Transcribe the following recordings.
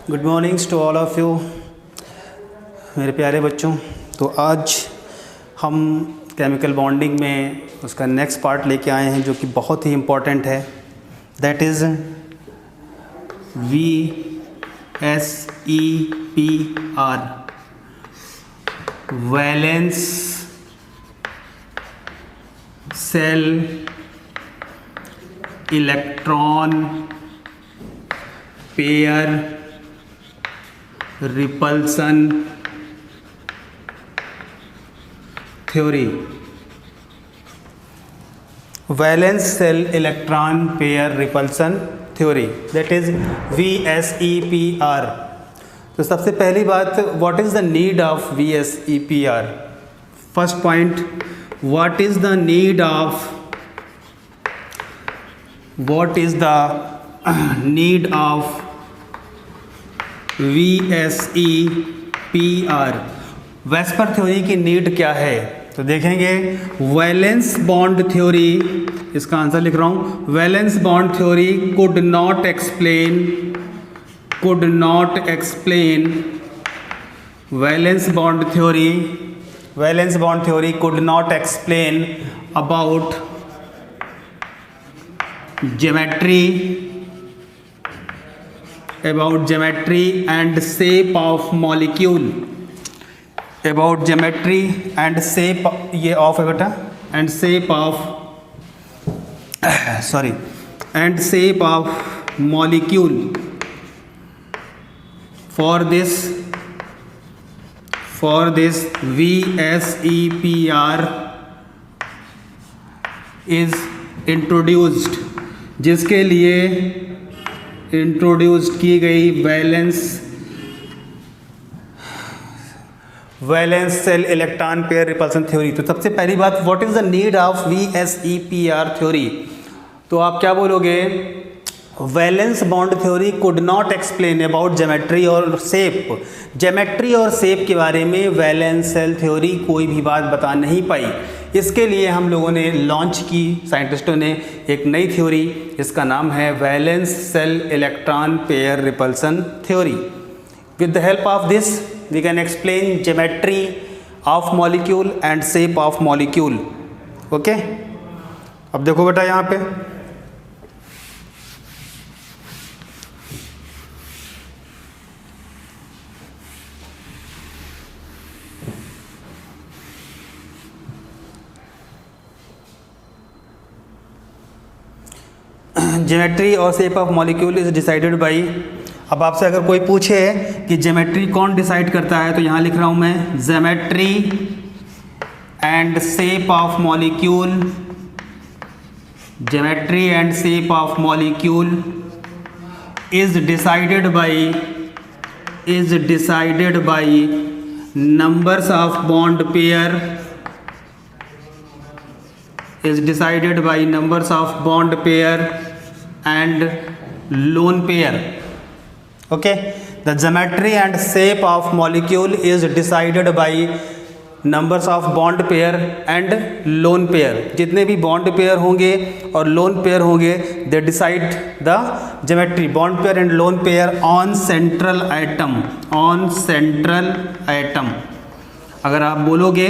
Good mornings to all of you मेरे प्यारे बच्चों। तो आज हम केमिकल बॉन्डिंग में उसका नेक्स्ट पार्ट लेके आए हैं जो कि बहुत ही इम्पॉर्टेंट है। That is VSEPR, valence shell electron pair repulsion theory. Valence shell electron pair repulsion theory, that is VSEPR। तो सबसे पहली बात, what is the need of VSEPR? First point, what is the need of VSEPR? VSEPR theory की need क्या है? तो देखेंगे valence bond theory, इसका आंसर लिख रहा हूं। Valence bond theory could not explain valence bond theory could not explain about geometry and shape of molecule, about geometry and shape ये ऑफ है बेटा, and shape of molecule. For this VSEPR is introduced, जिसके लिए introduce की गई valence shell electron pair repulsion theory. तो सबसे पहली बात, what is the need of VSEPR theory? तो आप क्या बोलोगे? Valence bond theory could not explain about geometry और शेप। ज्योमेट्री और शेप के बारे में वैलेंस सेल थ्योरी कोई भी बात बता नहीं पाई। इसके लिए हम लोगों ने लॉन्च की, साइंटिस्टों ने एक नई थ्योरी, इसका नाम है valence shell electron pair repulsion theory. With the help of this we can explain geometry of molecule and shape of molecule. Okay, अब देखो बेटा यहाँ पे ज्योमेट्री और shape of molecule is decided by. अब आपसे अगर कोई पूछे कि ज्योमेट्री कौन डिसाइड करता है, तो यहाँ लिख रहा हूँ मैं, geometry and shape of molecule is decided by numbers of bond pair and lone pair. Okay, the geometry and shape of molecule is decided by numbers of bond pair and lone pair. जितने भी bond pair होंगे और lone pair होंगे, they decide the geometry, bond pair and lone pair on central atom. अगर आप बोलोगे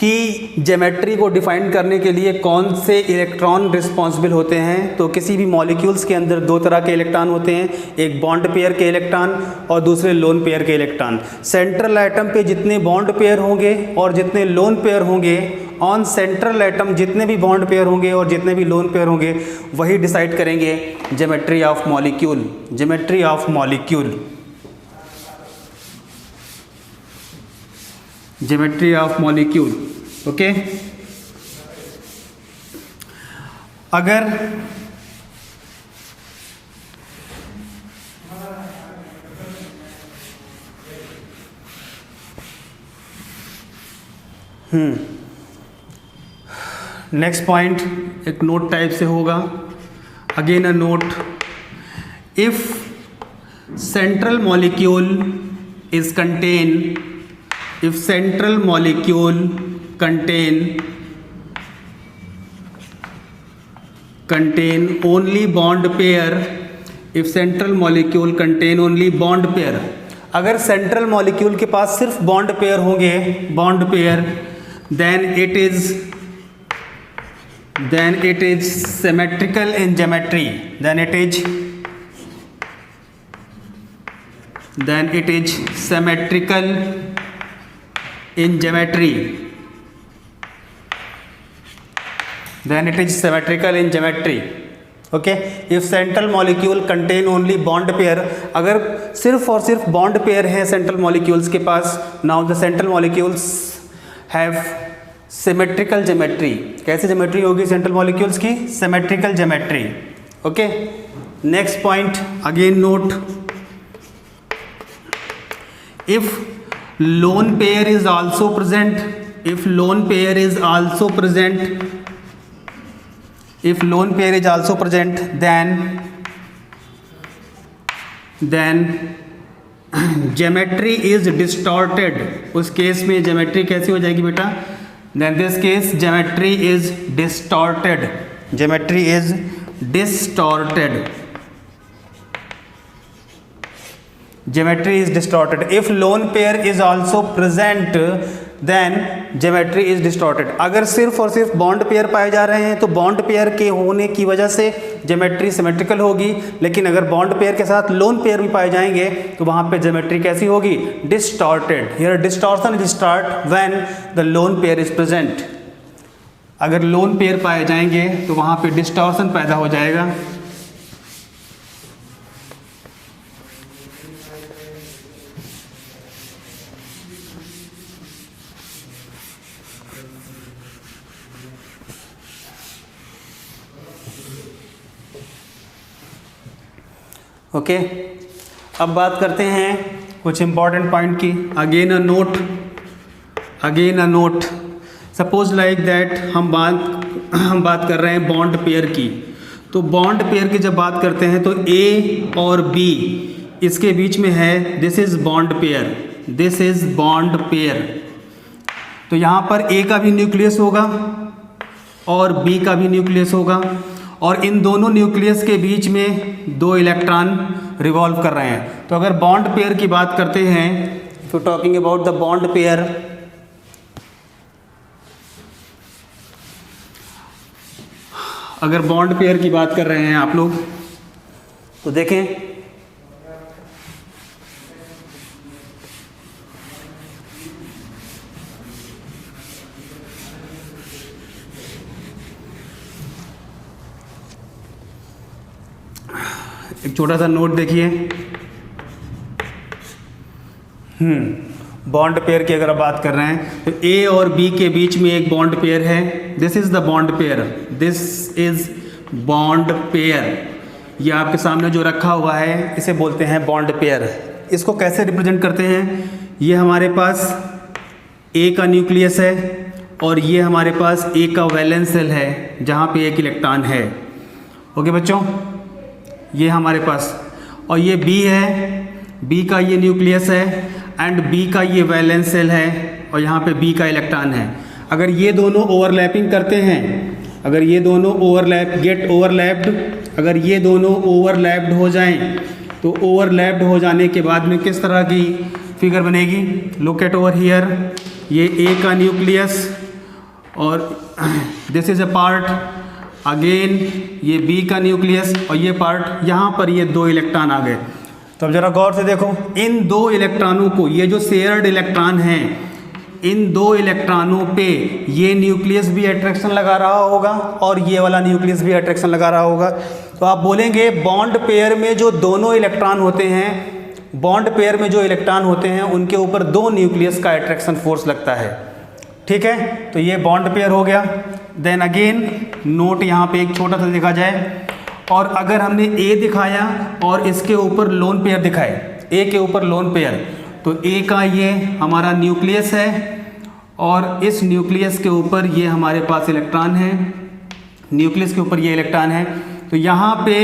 कि geometry को डिफाइन करने के लिए कौन से इलेक्ट्रॉन रिस्पॉन्सिबल होते हैं, तो किसी भी मॉलिक्यूल्स के अंदर दो तरह के इलेक्ट्रॉन होते हैं, एक बॉन्ड पेयर के इलेक्ट्रॉन और दूसरे लोन पेयर के इलेक्ट्रॉन। सेंट्रल एटम पे जितने बॉन्ड पेयर होंगे और जितने लोन पेयर होंगे, ऑन सेंट्रल एटम जितने भी बॉन्ड पेयर होंगे और जितने भी लोन पेयर होंगे, वही डिसाइड करेंगे ज्योमेट्री ऑफ मॉलिक्यूल। ओके, अगर नेक्स्ट पॉइंट एक नोट टाइप से होगा, again a note, if central molecule is if central molecule contain only bond pair if central molecule contain only bond pair, अगर central molecule के पास सिर्फ bond pair होंगे, bond pair, then it is symmetrical in geometry, then it is symmetrical in geometry, okay. If central molecule contain only bond pair, अगर सिर्फ और सिर्फ bond pair है सेंट्रल मॉलिक्यूल्स के पास, now the central molecules have symmetrical geometry. कैसे geometry होगी central molecules की? Symmetrical geometry, okay. Next point, again note, if lone pair is also present, if lone pair is also present, then geometry is distorted, उस case में geometry कैसी हो जाएगी बेटा? then this case geometry is distorted, if lone pair is also present then geometry is distorted। अगर सिर्फ और सिर्फ बॉन्ड पेयर पाए जा रहे हैं तो बॉन्ड पेयर के होने की वजह से ज्योमेट्री सिमेट्रिकल होगी, लेकिन अगर बॉन्ड पेयर के साथ लोन पेयर भी पाए जाएंगे तो वहाँ पे ज्योमेट्री कैसी होगी? Distorted. Here distortion is start when the lone pair is present. अगर लोन पेयर पाए जाएंगे तो वहाँ पे डिस्टॉर्शन पैदा हो जाएगा। ओके, अब बात करते हैं कुछ इंपॉर्टेंट पॉइंट की। Again a note, suppose like that हम बात कर रहे हैं बॉन्ड पेयर की। तो बॉन्ड पेयर की जब बात करते हैं तो ए और बी इसके बीच में है, दिस इज बॉन्ड पेयर। तो यहाँ पर ए का भी न्यूक्लियस होगा और बी का भी न्यूक्लियस होगा, और इन दोनों न्यूक्लियस के बीच में 2 इलेक्ट्रॉन रिवॉल्व कर रहे हैं। तो अगर बॉन्ड पेयर की बात करते हैं, तो talking about the bond pair, अगर बॉन्ड पेयर की बात कर रहे हैं आप लोग तो देखें, एक छोटा सा नोट देखिए। बॉन्ड पेयर की अगर आप बात कर रहे हैं तो ए और बी के बीच में एक बॉन्ड पेयर है, this is the bond pair. ये आपके सामने जो रखा हुआ है इसे बोलते हैं बॉन्ड पेयर। इसको कैसे रिप्रेजेंट करते हैं? ये हमारे पास ए का न्यूक्लियस है और ये हमारे पास ए का वैलेंस शेल है जहाँ पे एक इलेक्ट्रॉन है। ओके बच्चों, ये हमारे पास, और ये बी है, बी का ये न्यूक्लियस है एंड बी का ये वैलेंस शेल है और यहाँ पे बी का इलेक्ट्रॉन है। अगर ये दोनों ओवरलैपिंग करते हैं, अगर ये दोनों अगर ये दोनों ओवरलैप्ड हो जाएं तो ओवरलैप्ड हो जाने के बाद में किस तरह की फिगर बनेगी? लुक एट ओवर हियर, ये ए का न्यूक्लियस और this is a part, again ये बी का न्यूक्लियस और ये पार्ट, यहाँ पर ये 2 इलेक्ट्रॉन आ गए। तो अब जरा गौर से देखो, इन 2 इलेक्ट्रॉनों को, ये जो शेयर्ड इलेक्ट्रॉन हैं, इन 2 इलेक्ट्रॉनों पे ये न्यूक्लियस भी अट्रैक्शन लगा रहा होगा और ये वाला न्यूक्लियस भी अट्रैक्शन लगा रहा होगा। तो आप बोलेंगे बॉन्ड पेयर में जो दोनों इलेक्ट्रॉन होते हैं, बॉन्ड पेयर में जो इलेक्ट्रॉन होते हैं उनके ऊपर 2 न्यूक्लियस का अट्रैक्शन फोर्स लगता है। ठीक है, तो ये बॉन्ड पेयर हो गया। देन अगेन नोट यहाँ पे एक छोटा सा देखा जाए, और अगर हमने ए दिखाया और इसके ऊपर लोन पेयर दिखाए, ए के ऊपर लोन पेयर, तो ए का ये हमारा न्यूक्लियस है और इस न्यूक्लियस के ऊपर ये हमारे पास इलेक्ट्रॉन है, न्यूक्लियस के ऊपर ये इलेक्ट्रॉन है। तो यहाँ पे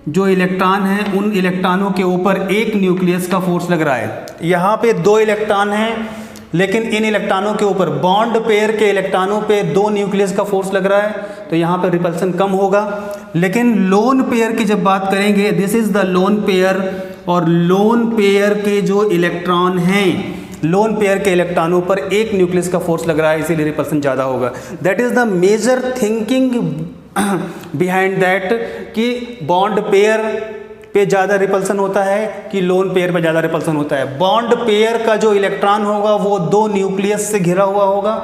जो इलेक्ट्रॉन है उन इलेक्ट्रॉनों के ऊपर एक न्यूक्लियस का फोर्स लग रहा है। यहाँ पे 2 इलेक्ट्रॉन हैं लेकिन इन इलेक्ट्रॉनों के ऊपर बॉन्ड पेयर के इलेक्ट्रॉनों पे 2 न्यूक्लियस का फोर्स लग रहा है, तो यहाँ पे रिपल्सन कम होगा। लेकिन लोन पेयर की जब बात करेंगे, this is the lone pair, और लोन पेयर के जो इलेक्ट्रॉन हैं, लोन पेयर के इलेक्ट्रॉनों पर 1 न्यूक्लियस का फोर्स लग रहा है, इसीलिए रिपल्सन ज़्यादा होगा। That is the major thinking behind that कि बॉन्ड पेयर पे ज़्यादा रिपल्सन होता है कि लोन पेयर पे ज़्यादा रिपल्सन होता है। बॉन्ड पेयर का जो इलेक्ट्रॉन होगा वो 2 न्यूक्लियस से घिरा हुआ होगा,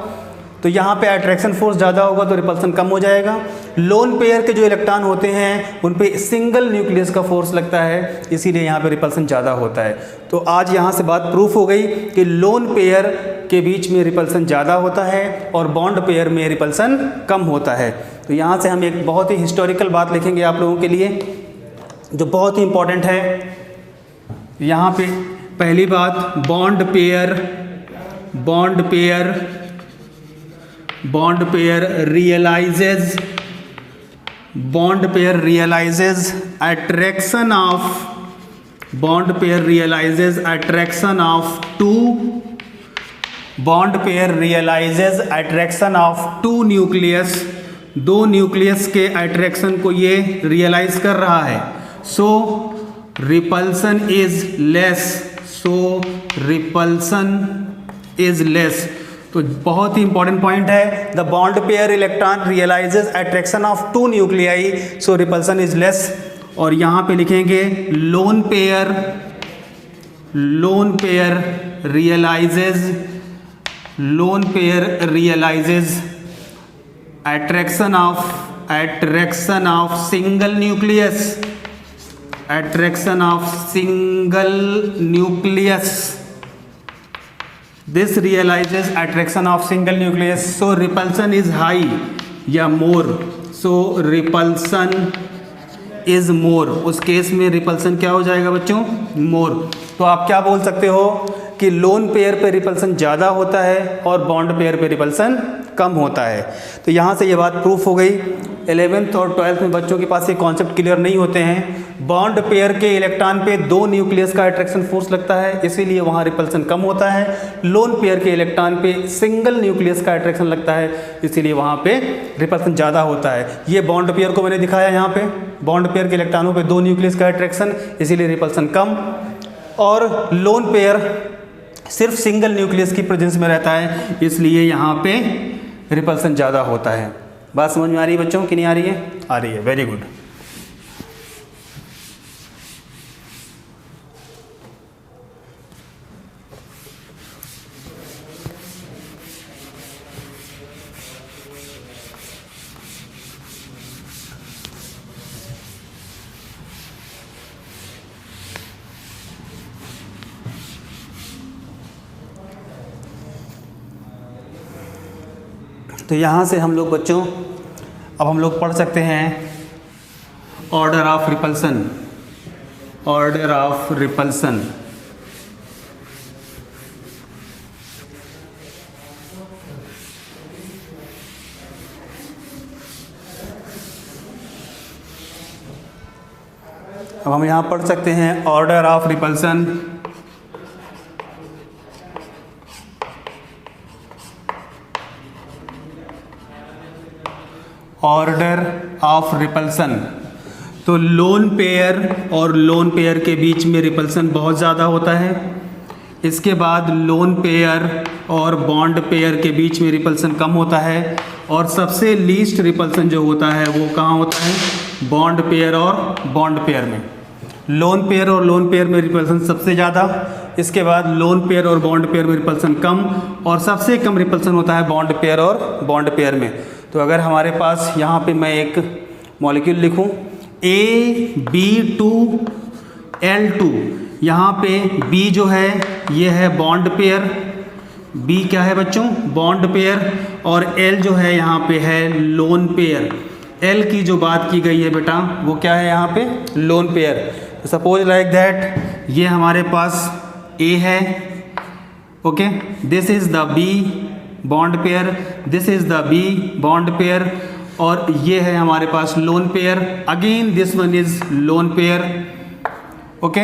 तो यहाँ पे अट्रैक्शन फोर्स ज़्यादा होगा तो रिपल्सन कम हो जाएगा। लोन पेयर के जो इलेक्ट्रॉन होते हैं उन पे सिंगल न्यूक्लियस का फोर्स लगता है, इसीलिए यहाँ पे रिपल्सन ज़्यादा होता है। तो आज यहाँ से बात प्रूफ हो गई कि लोन पेयर के बीच में रिपल्सन ज़्यादा होता है और बॉन्ड पेयर में रिपल्सन कम होता है। तो यहाँ से हम एक बहुत ही हिस्टोरिकल बात लिखेंगे आप लोगों के लिए जो बहुत ही इंपॉर्टेंट है। यहाँ पे पहली बात, bond pair realizes attraction of two nucleus, 2 nucleus के अट्रैक्शन को ये रियलाइज कर रहा है। So repulsion is less. तो बहुत ही इंपॉर्टेंट पॉइंट है, the bond pair electron realizes attraction of 2 nuclei, so repulsion is less. और यहाँ पे लिखेंगे lone pair realizes attraction of single nucleus. This realizes attraction of single nucleus, so repulsion is high या more, so repulsion is more। उस case में repulsion क्या हो जाएगा बच्चों? more। तो आप क्या बोल सकते हो कि लोन पेयर पे रिपल्सन ज़्यादा होता है और बॉन्ड पेयर पे रिपल्सन कम होता है। तो यहाँ से ये बात प्रूफ हो गई। 11th और 12th में बच्चों के पास ये कॉन्सेप्ट क्लियर नहीं होते हैं। बॉन्ड पेयर के इलेक्ट्रॉन पे 2 न्यूक्लियस का अट्रैक्शन फोर्स लगता है, इसीलिए वहाँ रिपल्सन कम होता है। लोन पेयर के इलेक्ट्रॉन पे सिंगल न्यूक्लियस का अट्रैक्शन लगता है, इसीलिए वहाँ पे रिपल्सन ज़्यादा होता है। ये बॉन्ड पेयर को मैंने दिखाया यहाँ पे, बॉन्ड पेयर के इलेक्ट्रॉनों पे 2 न्यूक्लियस का अट्रैक्शन, इसीलिए रिपल्सन कम। और लोन पेयर सिर्फ सिंगल न्यूक्लियस की प्रेजेंस में रहता है, इसलिए यहाँ पे रिपल्सन ज़्यादा होता है। बात समझ में आ रही है बच्चों कि नहीं आ रही है? आ रही है, वेरी गुड। तो यहाँ से हम लोग बच्चों अब हम लोग पढ़ सकते हैं ऑर्डर ऑफ रिपल्सन। अब हम यहाँ पढ़ सकते हैं order of repulsion. Order of repulsion, तो लोन पेयर और लोन पेयर के बीच में रिपल्सन बहुत ज़्यादा होता है। इसके बाद लोन पेयर और बॉन्ड पेयर के बीच में रिपल्सन कम होता है, और सबसे लीस्ट रिपल्सन जो होता है वो कहाँ होता है? बॉन्ड पेयर और बॉन्ड पेयर में। लोन पेयर और लोन पेयर में रिपल्सन सबसे ज़्यादा, इसके बाद लोन पेयर और बॉन्ड पेयर में रिपल्सन कम, और सबसे कम रिपल्सन होता है बॉन्ड पेयर और बॉन्ड पेयर में। तो अगर हमारे पास यहाँ पे मैं एक मॉलिक्यूल लिखूँ AB2L2, यहाँ पे B जो है ये है बॉन्ड पेयर, B क्या है बच्चों? बॉन्ड पेयर, और L जो है यहाँ पे है लोन पेयर। L की जो बात की गई है बेटा वो क्या है यहाँ पे? Lone pair. तो सपोज लाइक दैट ये हमारे पास A है, okay, this is the B bond pair, this is the B bond pair, और ये है हमारे पास lone pair, again this one is lone pair. Okay,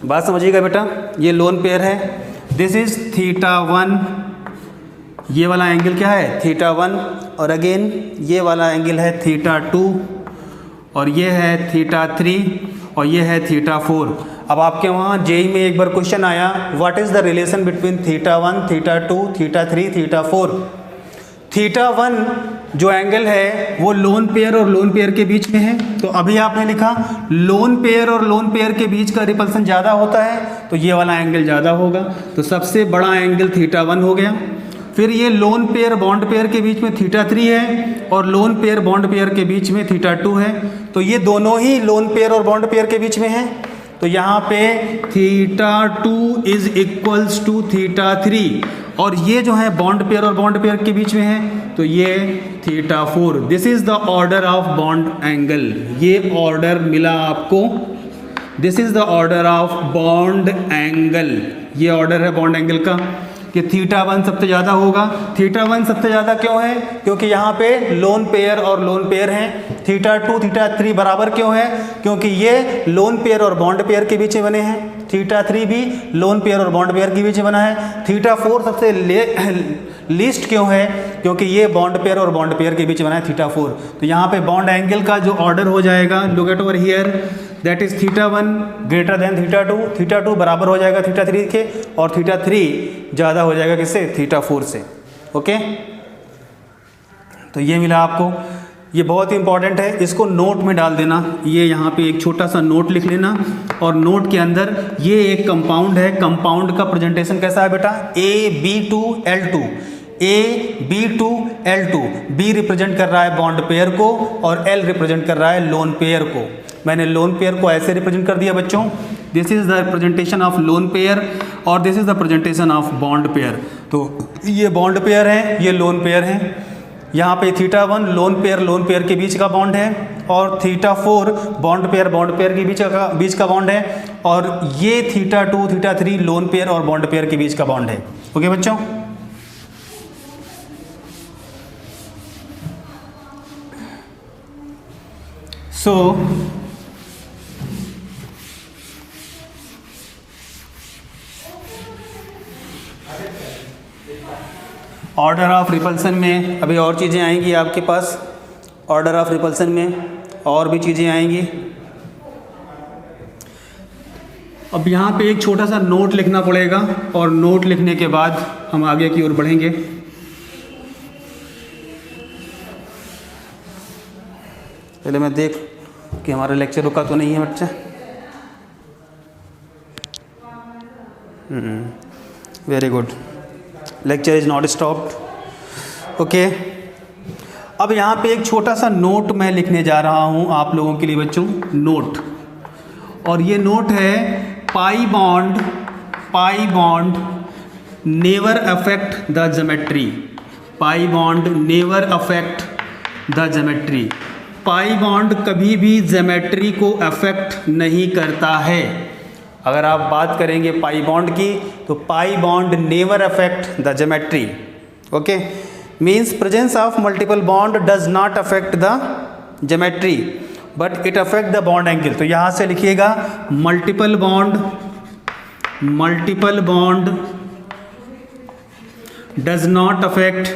बात समझिएगा बेटा, ये लोन पेयर है। दिस इज थीटा 1, ये वाला एंगल क्या है थीटा 1, और अगेन ये वाला एंगल है थीटा 2, और ये है थीटा 3, और ये है थीटा 4। अब आपके वहाँ जेई में एक बार क्वेश्चन आया, what is the relation between theta 1, theta 2, theta 3, theta 4। Theta 1 जो एंगल है वो लोन पेयर और लोन पेयर के बीच में है, तो अभी आपने लिखा लोन पेयर और लोन पेयर के बीच का रिपल्सन ज़्यादा होता है, तो ये वाला एंगल ज़्यादा होगा, तो सबसे बड़ा एंगल थीटा 1 हो गया। फिर ये लोन पेयर बॉन्ड पेयर के बीच में थीटा 3 है, और लोन पेयर बॉन्ड पेयर के बीच में थीटा 2 है, तो ये दोनों ही लोन पेयर और बॉन्ड पेयर के बीच में है, तो यहाँ पे theta 2 is equals to theta 3, और ये जो है बॉन्ड पेयर और बॉन्ड पेयर के बीच में है, तो ये theta 4। This is the order of bond angle, ये ऑर्डर मिला आपको, this is the order of bond angle, ये ऑर्डर है बॉन्ड एंगल का, कि थीटा 1 सबसे ज़्यादा होगा। थीटा 1 सबसे ज़्यादा क्यों है? क्योंकि यहाँ पे लोन पेयर और लोन पेयर हैं। थीटा 2 थीटा 3 बराबर क्यों है? क्योंकि ये लोन पेयर और बॉन्ड पेयर के बीच में बने हैं। थीटा 3 भी लोन पेयर और बॉन्ड पेयर के बीच में बना है। थीटा 4 सबसे लीस्ट क्यों है? क्योंकि ये बॉन्ड पेयर और बॉन्ड पेयर के बीच बना है थीटा 4। तो यहाँ पे बॉन्ड एंगल का जो ऑर्डर हो जाएगा, look at over here, that is theta 1 greater than theta 2, theta 2 बराबर हो जाएगा थीटा 3 के, और थीटा 3 ज़्यादा हो जाएगा किससे? थीटा 4 से। ओके, तो ये मिला आपको, ये बहुत ही इंपॉर्टेंट है, इसको नोट में डाल देना। ये यहाँ पे एक छोटा सा नोट लिख लेना, और नोट के अंदर ये एक कंपाउंड है, कंपाउंड का प्रेजेंटेशन कैसा है बेटा? AB2L2, AB2L2, B रिप्रेजेंट कर रहा है बॉन्ड पेयर को और L रिप्रेजेंट कर रहा है लोन पेयर को। मैंने लोन पेयर को ऐसे रिप्रेजेंट कर दिया बच्चों, this is the representation of lone pair और this is the presentation of bond pair. तो ये बॉन्ड पेयर है, ये लोन पेयर है। यहाँ पे थीटा 1 लोन पेयर के बीच का बॉन्ड है, और थीटा 4 बॉन्ड पेयर के बीच का बॉन्ड है, और ये थीटा 2 थीटा 3 लोन पेयर और बॉन्ड पेयर के बीच का बॉन्ड है। ओके बच्चों, सो ऑर्डर ऑफ रिपल्सन में अभी और चीज़ें आएंगी आपके पास, ऑर्डर ऑफ रिपल्सन में और भी चीज़ें आएंगी। अब यहाँ पे एक छोटा सा नोट लिखना पड़ेगा, और नोट लिखने के बाद हम आगे की ओर बढ़ेंगे। पहले मैं देख कि हमारा लेक्चर रुका तो नहीं है बच्चा। Very good, lecture is not stopped. Okay, अब यहाँ पे एक छोटा सा नोट मैं लिखने जा रहा हूँ आप लोगों के लिए बच्चों, नोट, और ये नोट है pi bond never affect the geometry, pi bond never affect the geometry. Pi bond कभी भी ज्योमेट्री को अफेक्ट नहीं करता है। अगर आप बात करेंगे पाई बॉन्ड की, तो pi bond never affect the geometry. Okay, means presence of multiple bond does not affect the geometry but it affect the bond angle. तो यहाँ से लिखिएगा multiple bond does not affect,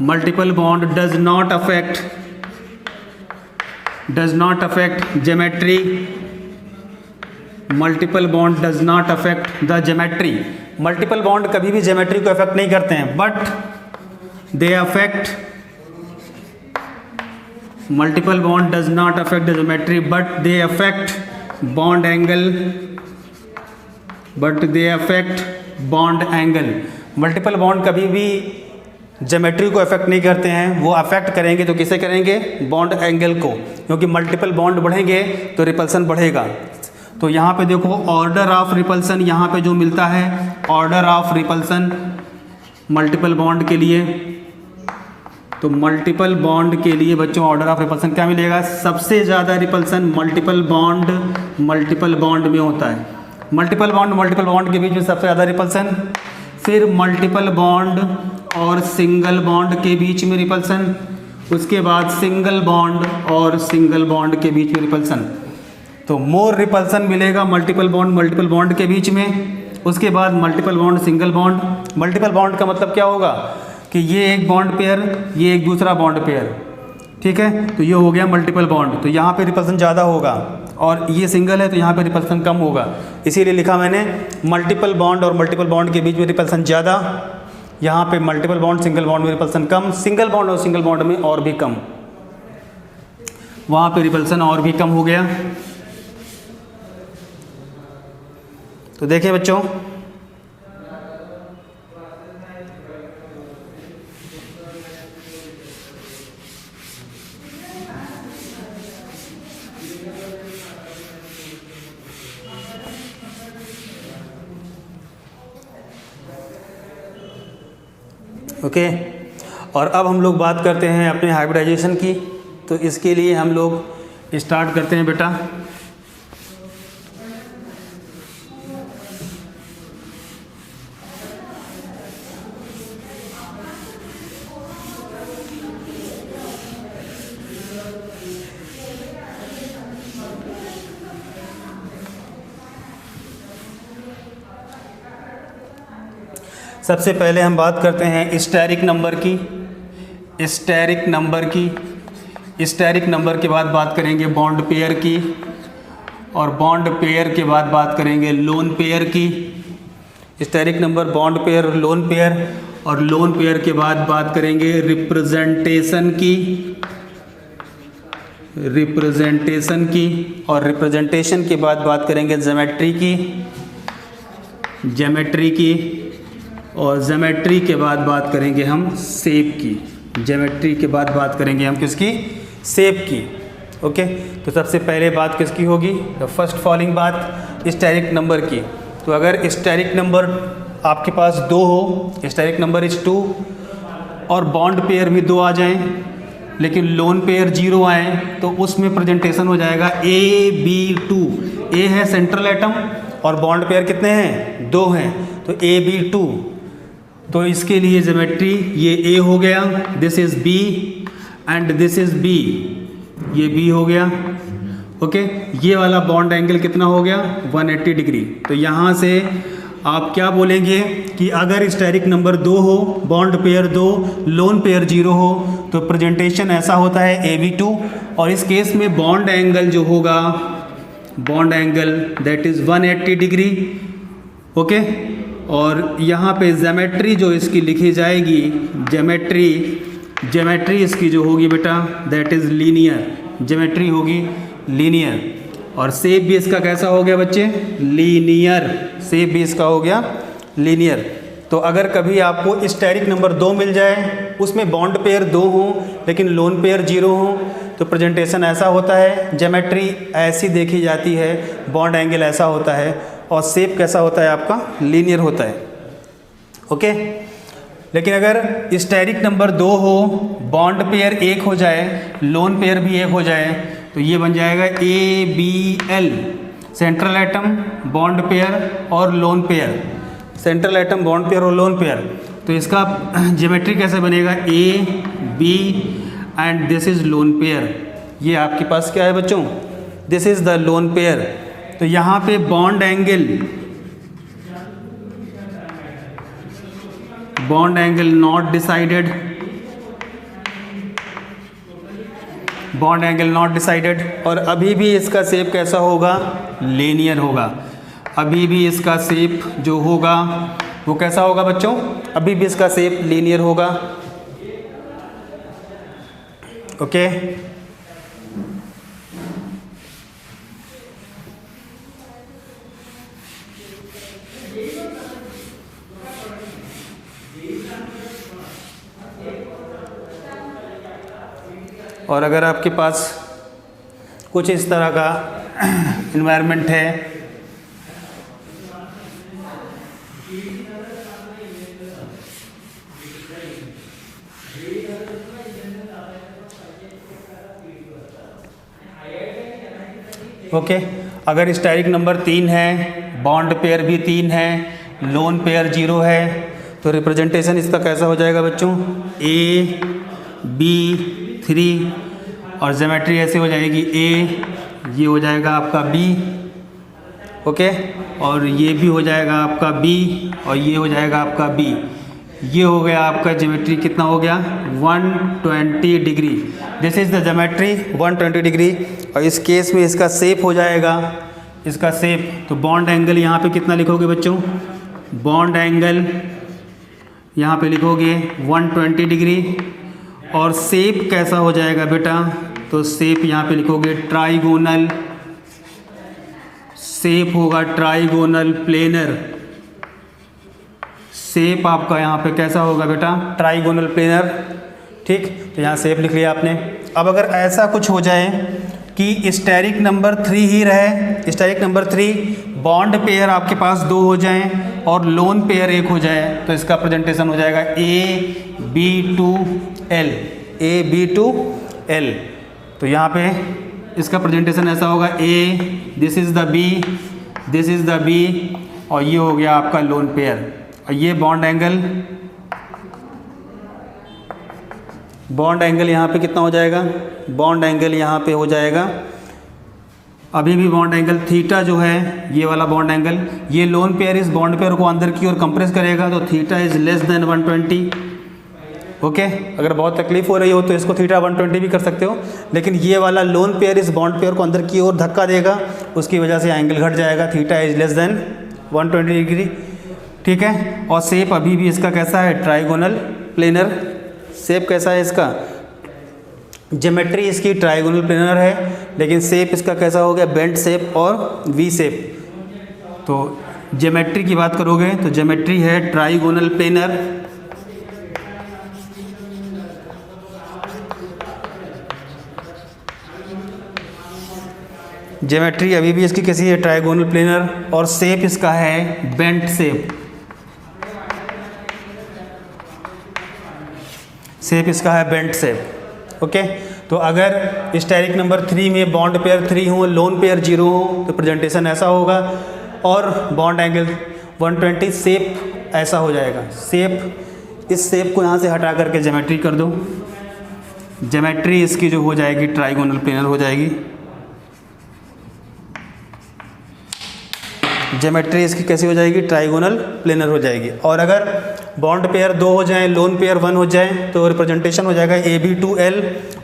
multiple bond does not affect geometry, multiple bond does not affect the geometry। multiple bond कभी भी geometry को affect नहीं करते हैं, but they affect, multiple bond does not affect the geometry but they affect bond angle, bond angle। multiple bond कभी भी geometry को affect नहीं करते हैं, वो अफेक्ट करेंगे तो किसे करेंगे? बॉन्ड एंगल को, क्योंकि मल्टीपल बॉन्ड बढ़ेंगे तो रिपल्सन बढ़ेगा। तो यहाँ पे देखो ऑर्डर ऑफ रिपल्सन यहाँ पे जो मिलता है, order of repulsion multiple bond के लिए, तो मल्टीपल बॉन्ड के लिए बच्चों ऑर्डर ऑफ रिपल्सन क्या मिलेगा? सबसे ज़्यादा रिपल्सन मल्टीपल बॉन्ड में होता है। मल्टीपल बॉन्ड के बीच में सबसे ज़्यादा रिपल्सन, फिर मल्टीपल बॉन्ड और सिंगल बॉन्ड के बीच में रिपल्सन, उसके बाद सिंगल बॉन्ड और सिंगल बॉन्ड के बीच में रिपल्सन। तो मोर रिपल्सन मिलेगा मल्टीपल बॉन्ड के बीच में, उसके बाद multiple bond, single bond. Multiple bond का मतलब क्या होगा कि ये एक बॉन्ड पेयर, ये एक दूसरा बॉन्ड पेयर, ठीक है, तो ये हो गया मल्टीपल बॉन्ड। तो यहाँ पे रिपल्सन ज़्यादा होगा और ये सिंगल है तो यहाँ पे रिपल्सन कम होगा, इसीलिए लिखा मैंने मल्टीपल बॉन्ड और मल्टीपल बॉन्ड के बीच में रिपल्सन ज़्यादा, यहाँ पे मल्टीपल बॉन्ड सिंगल बॉन्ड में रिपल्सन कम, सिंगल बॉन्ड और सिंगल बॉन्ड में और भी कम, वहाँ पे रिपल्सन और भी कम हो गया। तो देखिए बच्चों, ओके। और अब हम लोग बात करते हैं अपने हाइब्रिडाइजेशन की। तो इसके लिए हम लोग स्टार्ट करते हैं बेटा। सबसे पहले हम बात करते हैं स्टेरिक नंबर की। स्टेरिक नंबर की, स्टेरिक नंबर के बाद बात करेंगे बॉन्ड पेयर की, और बॉन्ड पेयर के बाद बात करेंगे लोन पेयर की। Steric number, bond pair, lone pair, और लोन पेयर के बाद बात करेंगे रिप्रेजेंटेशन की, रिप्रेजेंटेशन की, और रिप्रेजेंटेशन के बाद बात करेंगे ज्योमेट्री की, ज्योमेट्री की, और ज्योमेट्री के बाद बात करेंगे हम शेप की। ज्योमेट्री के बाद बात करेंगे हम किसकी? शेप की। ओके, तो सबसे पहले बात किसकी होगी? फर्स्ट फॉलोइंग बात स्टेरिक नंबर की। तो अगर स्टेरिक नंबर आपके पास 2 हो, स्टेरिक नंबर इज 2, और बॉन्ड पेयर भी 2 आ जाएं, लेकिन लोन पेयर 0 आए, तो उसमें प्रेजेंटेशन हो जाएगा AB2। ए है सेंट्रल एटम और बॉन्ड पेयर कितने हैं? 2 हैं, तो AB2। तो इसके लिए ज्योमेट्री ये A हो गया, this is B and this is B, ये B हो गया। ओके, ये वाला बॉन्ड एंगल कितना हो गया? 180 डिग्री। तो यहाँ से आप क्या बोलेंगे कि अगर स्टेरिक नंबर 2 हो, बॉन्ड पेयर 2, लोन पेयर 0 हो, तो प्रेजेंटेशन ऐसा होता है AB2, और इस केस में बॉन्ड एंगल जो होगा, bond angle that is 180 degree. Okay, और यहाँ पे ज्योमेट्री जो इसकी लिखी जाएगी, ज्योमेट्री इसकी जो होगी बेटा दैट इज़ लीनियर, ज्योमेट्री होगी लीनियर। और शेप भी इसका कैसा हो गया बच्चे? लीनियर। शेप भी इसका हो गया लीनियर। तो अगर कभी आपको स्टेरिक नंबर 2 मिल जाए, उसमें बॉन्ड पेयर 2 हो लेकिन लोन पेयर 0 हो, तो प्रेजेंटेशन ऐसा होता है, ज्योमेट्री ऐसी देखी जाती है, बॉन्ड एंगल ऐसा होता है, और शेप कैसा होता है आपका? लीनियर होता है। ओके, लेकिन अगर स्टेरिक नंबर 2 हो, बॉन्ड पेयर 1 हो जाए, लोन पेयर भी 1 हो जाए, तो ये बन जाएगा ABL, central atom, bond pair और lone pair, central atom, bond pair और लोन पेयर। तो इसका ज्योमेट्री कैसे बनेगा? AB and this is lone pair. ये आपके पास क्या है बच्चों? This is the lone pair. तो यहाँ पे bond angle not decided, bond angle not decided, और अभी भी इसका शेप कैसा होगा? लीनियर होगा। अभी भी इसका शेप जो होगा वो कैसा होगा बच्चों? अभी भी इसका शेप लीनियर होगा। ओके, और अगर आपके पास कुछ इस तरह का इन्वायरमेंट है, ओके, अगर स्टेरिक नंबर 3 है, बॉन्ड पेयर भी 3 है, लोन पेयर 0 है, तो रिप्रेजेंटेशन इसका कैसा हो जाएगा बच्चों? AB3, और ज्योमेट्री ऐसे हो जाएगी A, ये हो जाएगा आपका B। ओके, और ये भी हो जाएगा आपका B और ये हो जाएगा आपका B। ये हो गया आपका ज्योमेट्री, कितना हो गया 120 degree. This is the geometry 120 degree. और इस केस में इसका शेप हो जाएगा, इसका शेप, तो बॉन्ड एंगल यहाँ पे कितना लिखोगे बच्चों, बॉन्ड एंगल यहाँ पे लिखोगे 120 डिग्री। और शेप कैसा हो जाएगा बेटा, तो शेप यहाँ पे लिखोगे ट्राइगोनल, शेप होगा ट्राइगोनल प्लेनर। शेप आपका यहाँ पे कैसा होगा बेटा, ट्राइगोनल प्लेनर। ठीक, तो यहाँ शेप लिख लिया आपने। अब अगर ऐसा कुछ हो जाए कि स्टेरिक नंबर 3 ही रहे, स्टेरिक नंबर 3, बॉन्ड पेयर आपके पास 2 हो जाएं और लोन पेयर 1 हो जाए, तो इसका प्रेजेंटेशन हो जाएगा AB2L, AB2L। तो यहाँ पे इसका प्रेजेंटेशन ऐसा होगा A, this is the B, this is the B, और ये हो गया आपका लोन पेयर। और ये बॉन्ड एंगल यहाँ पे कितना हो जाएगा, बॉन्ड एंगल यहाँ पे हो जाएगा, अभी भी बॉन्ड एंगल थीटा जो है, ये वाला बॉन्ड एंगल, ये लोन पेयर इस बॉन्ड पेयर को अंदर की ओर कंप्रेस करेगा, तो theta is less than 120। Okay, अगर बहुत तकलीफ हो रही हो तो इसको थीटा 120 भी कर सकते हो, लेकिन ये वाला लोन पेयर इस बॉन्ड पेयर को अंदर की ओर धक्का देगा, उसकी वजह से एंगल घट जाएगा, theta is less than 120 degree. ठीक है, और शेप अभी भी इसका कैसा है, ट्राइगोनल प्लेनर। शेप कैसा है इसका, ज्योमेट्री इसकी ट्राइगोनल प्लेनर है, लेकिन शेप इसका कैसा हो गया, बेंट शेप और वी शेप। तो ज्योमेट्री की बात करोगे तो ज्योमेट्री है ट्राइगोनल प्लेनर। ज्योमेट्री अभी भी इसकी कैसी है, ट्राइगोनल प्लेनर, और शेप इसका है बेंट शेप। शेप इसका है बेंट शेप। ओके, तो अगर स्टेरिक नंबर 3 में बॉन्ड पेयर 3 हो, लोन पेयर 0 हो, तो प्रेजेंटेशन ऐसा होगा, और बॉन्ड एंगल 120, शेप ऐसा हो जाएगा। शेप, इस शेप को यहाँ से हटा करके ज्योमेट्री कर दो, ज्योमेट्री इसकी जो हो जाएगी ट्राइगोनल प्लेनर हो जाएगी। ज्योमेट्री इसकी कैसी हो जाएगी, ट्राइगोनल प्लेनर हो जाएगी। और अगर बॉन्ड पेयर 2 हो जाएं, लोन पेयर 1 हो जाए, तो रिप्रेजेंटेशन हो जाएगा AB2L,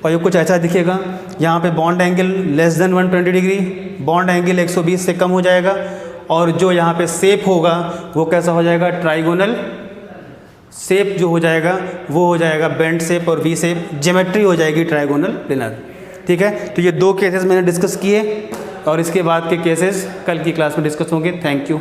और ये कुछ ऐसा दिखेगा। यहाँ पे bond angle less than 120 degree, bond angle 120 से कम हो जाएगा, और जो यहाँ पे शेप होगा वो कैसा हो जाएगा, ट्राइगोनल शेप जो हो जाएगा वो हो जाएगा बेंट शेप और वी शेप। ज्योमेट्री हो जाएगी ट्राइगोनल प्लेनर। ठीक है, तो ये 2 केसेस मैंने डिस्कस किए, और इसके बाद के केसेस कल की क्लास में डिस्कस होंगे। Thank you.